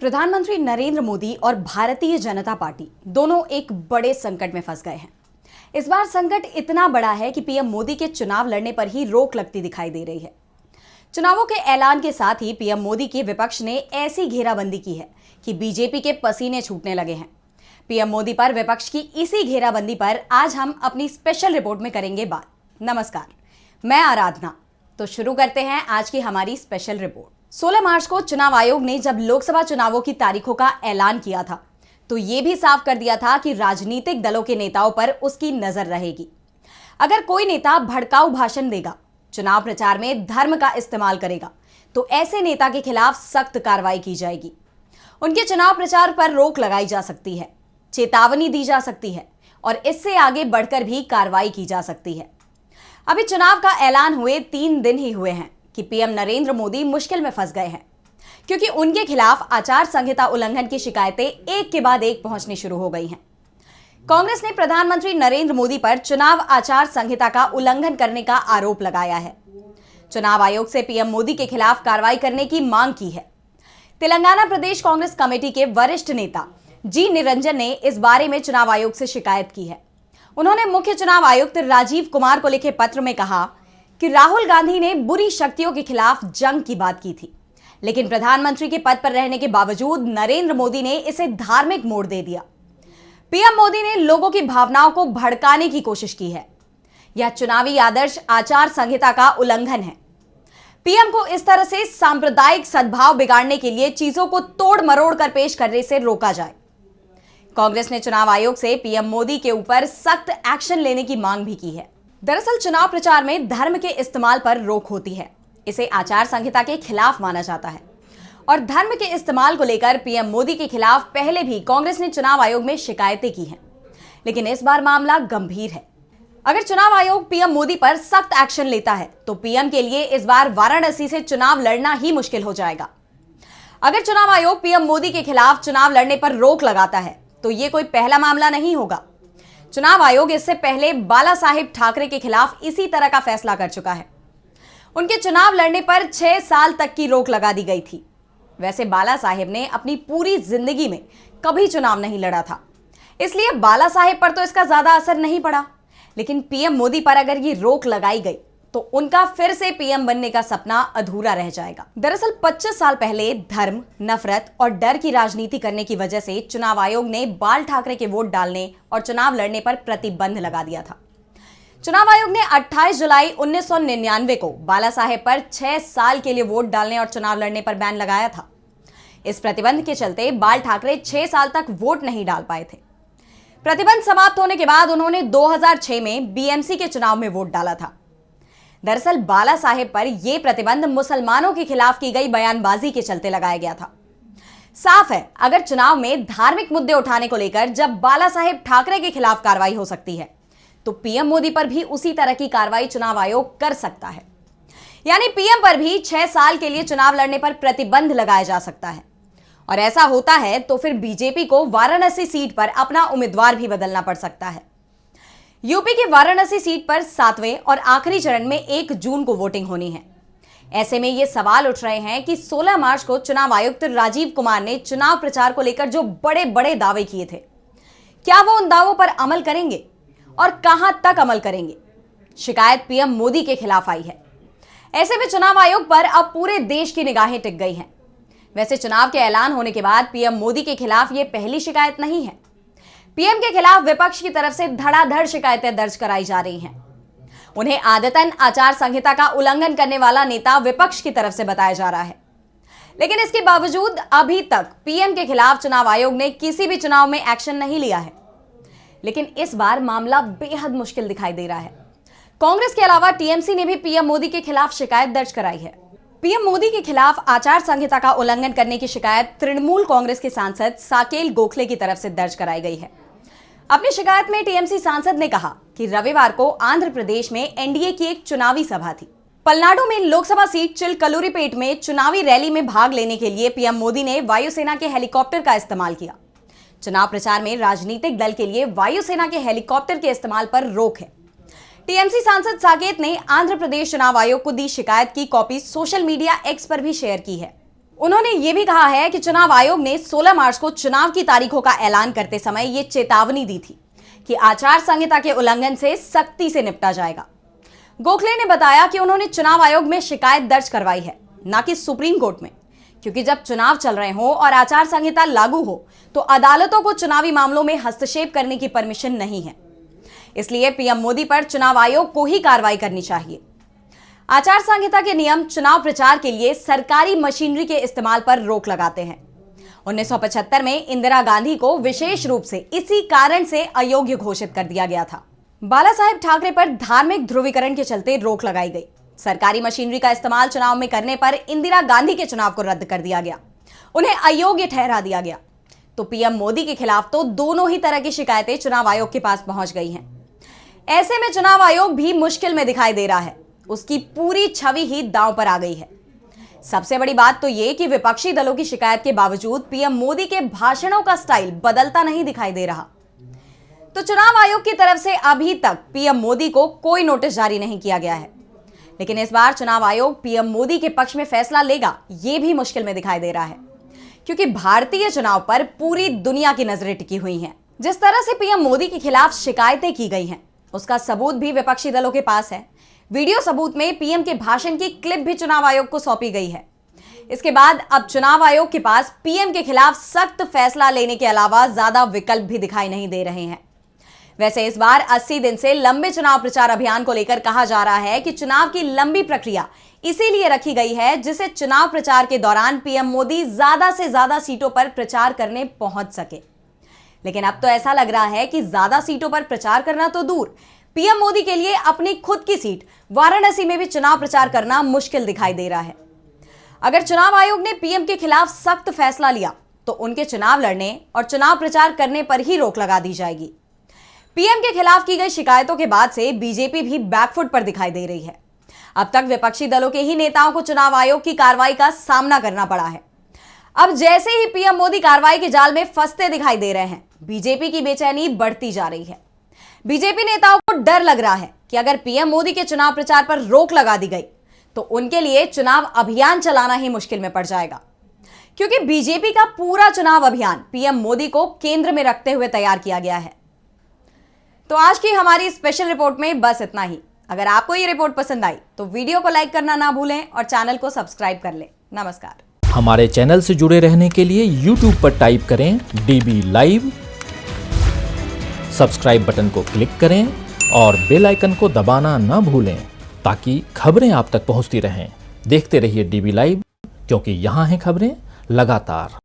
प्रधानमंत्री नरेंद्र मोदी और भारतीय जनता पार्टी दोनों एक बड़े संकट में फंस गए हैं। इस बार संकट इतना बड़ा है कि पीएम मोदी के चुनाव लड़ने पर ही रोक लगती दिखाई दे रही है। चुनावों के ऐलान के साथ ही पीएम मोदी के विपक्ष ने ऐसी घेराबंदी की है कि बीजेपी के पसीने छूटने लगे हैं। पीएम मोदी पर विपक्ष की इसी घेराबंदी पर आज हम अपनी स्पेशल रिपोर्ट में करेंगे बात। नमस्कार, मैं आराधना। तो शुरू करते हैं आज की हमारी स्पेशल रिपोर्ट। 16 मार्च को चुनाव आयोग ने जब लोकसभा चुनावों की तारीखों का ऐलान किया था तो यह भी साफ कर दिया था कि राजनीतिक दलों के नेताओं पर उसकी नजर रहेगी। अगर कोई नेता भड़काऊ भाषण देगा, चुनाव प्रचार में धर्म का इस्तेमाल करेगा, तो ऐसे नेता के खिलाफ सख्त कार्रवाई की जाएगी। उनके चुनाव प्रचार पर रोक लगाई जा सकती है, चेतावनी दी जा सकती है और इससे आगे बढ़कर भी कार्रवाई की जा सकती है। अभी चुनाव का ऐलान हुए 3 दिन ही हुए हैं कि पीएम नरेंद्र मोदी मुश्किल में फंस गए हैं, क्योंकि उनके खिलाफ आचार संहिता उल्लंघन की शिकायतें एक के बाद एक पहुंचनी शुरू हो गई हैं। कांग्रेस ने प्रधानमंत्री नरेंद्र मोदी पर चुनाव आचार संहिता का उल्लंघन करने का आरोप लगाया है। चुनाव आयोग से पीएम मोदी के खिलाफ कार्रवाई करने की मांग की है। तेलंगाना प्रदेश कांग्रेस कमेटी के वरिष्ठ नेता जी निरंजन ने इस बारे में चुनाव आयोग से शिकायत की है। उन्होंने मुख्य चुनाव आयुक्त राजीव कुमार को लिखे पत्र में कहा कि राहुल गांधी ने बुरी शक्तियों के खिलाफ जंग की बात की थी, लेकिन प्रधानमंत्री के पद पर रहने के बावजूद नरेंद्र मोदी ने इसे धार्मिक मोड़ दे दिया। पीएम मोदी ने लोगों की भावनाओं को भड़काने की कोशिश की है। यह चुनावी आदर्श आचार संहिता का उल्लंघन है। पीएम को इस तरह से सांप्रदायिक सद्भाव बिगाड़ने के लिए चीजों को तोड़ मरोड़ कर पेश करने से रोका जाए। कांग्रेस ने चुनाव आयोग से पीएम मोदी के ऊपर सख्त एक्शन लेने की मांग भी की है। दरअसल चुनाव प्रचार में धर्म के इस्तेमाल पर रोक होती है। इसे आचार संहिता के खिलाफ माना जाता है और धर्म के इस्तेमाल को लेकर पीएम मोदी के खिलाफ पहले भी कांग्रेस ने चुनाव आयोग में शिकायतें की हैं, लेकिन इस बार मामला गंभीर है। अगर चुनाव आयोग पीएम मोदी पर सख्त एक्शन लेता है तो पीएम के लिए इस बार वाराणसी से चुनाव लड़ना ही मुश्किल हो जाएगा। अगर चुनाव आयोग पीएम मोदी के खिलाफ चुनाव लड़ने पर रोक लगाता है तो यह कोई पहला मामला नहीं होगा। चुनाव आयोग इससे पहले बाला साहेब ठाकरे के खिलाफ इसी तरह का फैसला कर चुका है। उनके चुनाव लड़ने पर 6 साल तक की रोक लगा दी गई थी। वैसे बाला साहेब ने अपनी पूरी जिंदगी में कभी चुनाव नहीं लड़ा था, इसलिए बाला साहेब पर तो इसका ज्यादा असर नहीं पड़ा। लेकिन पीएम मोदी पर अगर ये रोक लगाई गई तो उनका फिर से पीएम बनने का सपना अधूरा रह जाएगा। दरअसल 25 साल पहले धर्म, नफरत और डर की राजनीति करने की वजह से चुनाव आयोग ने बाल ठाकरे के वोट डालने और चुनाव लड़ने पर प्रतिबंध लगा दिया था। चुनाव आयोग ने 28 जुलाई 1999 को बाला साहेब पर 6 साल के लिए वोट डालने और चुनाव लड़ने पर बैन लगाया था। इस प्रतिबंध के चलते बाल ठाकरे 6 साल तक वोट नहीं डाल पाए थे। प्रतिबंध समाप्त होने के बाद उन्होंने 2006 में बीएमसी के चुनाव में वोट डाला था। दरअसल बाला साहेब पर यह प्रतिबंध मुसलमानों के खिलाफ की गई बयानबाजी के चलते लगाया गया था। साफ है, अगर चुनाव में धार्मिक मुद्दे उठाने को लेकर जब बाला साहेब ठाकरे के खिलाफ कार्रवाई हो सकती है तो पीएम मोदी पर भी उसी तरह की कार्रवाई चुनाव आयोग कर सकता है। यानी पीएम पर भी 6 साल के लिए चुनाव लड़ने पर प्रतिबंध लगाया जा सकता है। और ऐसा होता है तो फिर बीजेपी को वाराणसी सीट पर अपना उम्मीदवार भी बदलना पड़ सकता है। यूपी की वाराणसी सीट पर 7वें और आखिरी चरण में 1 जून को वोटिंग होनी है। ऐसे में ये सवाल उठ रहे हैं कि 16 मार्च को चुनाव आयुक्त राजीव कुमार ने चुनाव प्रचार को लेकर जो बड़े बड़े दावे किए थे, क्या वो उन दावों पर अमल करेंगे और कहां तक अमल करेंगे? शिकायत पीएम मोदी के खिलाफ आई है। ऐसे में चुनाव आयोग पर अब पूरे देश की निगाहें टिक गई हैं। वैसे चुनाव के ऐलान होने के बाद पीएम मोदी के खिलाफ यह पहली शिकायत नहीं है। पीएम के खिलाफ विपक्ष की तरफ से धड़ाधड़ शिकायतें दर्ज कराई जा रही हैं। उन्हें आदतन आचार संहिता का उल्लंघन करने वाला नेता विपक्ष की तरफ से बताया जा रहा है, लेकिन इसके बावजूद अभी तक पीएम के खिलाफ चुनाव आयोग ने किसी भी चुनाव में एक्शन नहीं लिया है। लेकिन इस बार मामला बेहद मुश्किल दिखाई दे रहा है। कांग्रेस के अलावा टीएमसी ने भी पीएम मोदी के खिलाफ शिकायत दर्ज कराई है। पीएम मोदी के खिलाफ आचार संहिता का उल्लंघन करने की शिकायत तृणमूल कांग्रेस के सांसद साकेल गोखले की तरफ से दर्ज कराई गई है। अपनी शिकायत में टीएमसी सांसद ने कहा कि रविवार को आंध्र प्रदेश में एनडीए की एक चुनावी सभा थी। पलनाडु में लोकसभा सीट चिलकलूरीपेट में चुनावी रैली में भाग लेने के लिए पीएम मोदी ने वायुसेना के हेलीकॉप्टर का इस्तेमाल किया। चुनाव प्रचार में राजनीतिक दल के लिए वायुसेना के हेलीकॉप्टर के इस्तेमाल पर रोक है। टीएमसी सांसद साकेत ने आंध्र प्रदेश चुनाव आयोग को दी शिकायत की कॉपी सोशल मीडिया एक्स पर भी शेयर की है। उन्होंने ये भी कहा है कि चुनाव आयोग ने 16 मार्च को चुनाव की तारीखों का ऐलान करते समय ये चेतावनी दी थी कि आचार संहिता के उल्लंघन से सख्ती से निपटा जाएगा। गोखले ने बताया कि उन्होंने चुनाव आयोग में शिकायत दर्ज करवाई है, ना कि सुप्रीम कोर्ट में, क्योंकि जब चुनाव चल रहे हो और आचार संहिता लागू हो तो अदालतों को चुनावी मामलों में हस्तक्षेप करने की परमिशन नहीं है। इसलिए पीएम मोदी पर चुनाव आयोग को ही कार्रवाई करनी चाहिए। आचार संहिता के नियम चुनाव प्रचार के लिए सरकारी मशीनरी के इस्तेमाल पर रोक लगाते हैं। 1975 में इंदिरा गांधी को विशेष रूप से इसी कारण से अयोग्य घोषित कर दिया गया था। बाला साहेब ठाकरे पर धार्मिक ध्रुवीकरण के चलते रोक लगाई गई। सरकारी मशीनरी का इस्तेमाल चुनाव में करने पर इंदिरा गांधी के चुनाव को रद्द कर दिया गया, उन्हें अयोग्य ठहरा दिया गया। तो पीएम मोदी के खिलाफ तो दोनों ही तरह की शिकायतें चुनाव आयोग के पास पहुंच गई हैं। ऐसे में चुनाव आयोग भी मुश्किल में दिखाई दे रहा है, उसकी पूरी छवि ही दांव पर आ गई है। सबसे बड़ी बात तो यह कि विपक्षी दलों की शिकायत के बावजूद पीएम मोदी के भाषणों का स्टाइल बदलता नहीं दिखाई दे रहा। तो चुनाव आयोग की तरफ से अभी तक पीएम मोदी को कोई नोटिस जारी नहीं किया गया है, लेकिन इस बार चुनाव आयोग पीएम मोदी के पक्ष में फैसला लेगा यह भी मुश्किल में दिखाई दे रहा है, क्योंकि भारतीय चुनाव पर पूरी दुनिया की नजरें टिकी हुई हैं। जिस तरह से पीएम मोदी के खिलाफ शिकायतें की गई हैं, उसका सबूत भी विपक्षी दलों के पास है। वीडियो सबूत में पीएम के भाषण की क्लिप भी चुनाव आयोग को सौंपी गई है। इसके बाद अब चुनाव आयोग के पास पीएम के खिलाफ सख्त फैसला लेने के अलावा ज्यादा विकल्प भी दिखाई नहीं दे रहे हैं। वैसे इस बार 80 दिन से लंबे चुनाव प्रचार अभियान को लेकर कहा जा रहा है कि चुनाव की लंबी प्रक्रिया इसीलिए रखी गई है जिससे चुनाव प्रचार के दौरान पीएम मोदी ज्यादा से ज्यादा सीटों पर प्रचार करने पहुंच सके। लेकिन अब तो ऐसा लग रहा है कि ज्यादा सीटों पर प्रचार करना तो दूर, पीएम मोदी के लिए अपनी खुद की सीट वाराणसी में भी चुनाव प्रचार करना मुश्किल दिखाई दे रहा है। अगर चुनाव आयोग ने पीएम के खिलाफ सख्त फैसला लिया तो उनके चुनाव लड़ने और चुनाव प्रचार करने पर ही रोक लगा दी जाएगी। पीएम के खिलाफ की गई शिकायतों के बाद से बीजेपी भी बैकफुट पर दिखाई दे रही है। अब तक विपक्षी दलों के ही नेताओं को चुनाव आयोग की कार्रवाई का सामना करना पड़ा है। अब जैसे ही पीएम मोदी कार्रवाई के जाल में फंसते दिखाई दे रहे हैं, बीजेपी की बेचैनी बढ़ती जा रही है। बीजेपी नेताओं को डर लग रहा है कि अगर पीएम मोदी के चुनाव प्रचार पर रोक लगा दी गई तो उनके लिए चुनाव अभियान चलाना ही मुश्किल में पड़ जाएगा, क्योंकि बीजेपी का पूरा चुनाव अभियान पीएम मोदी को केंद्र में रखते हुए तैयार किया गया है। तो आज की हमारी स्पेशल रिपोर्ट में बस इतना ही। अगर आपको ये रिपोर्ट पसंद आई तो वीडियो को लाइक करना ना भूलें और चैनल को सब्सक्राइब कर लें। नमस्कार। हमारे चैनल से जुड़े रहने के लिए YouTube पर टाइप करें DB लाइव, सब्सक्राइब बटन को क्लिक करें और बेल आइकन को दबाना ना भूलें ताकि खबरें आप तक पहुंचती रहें। देखते रहिए DB लाइव, क्योंकि यहाँ हैं खबरें लगातार।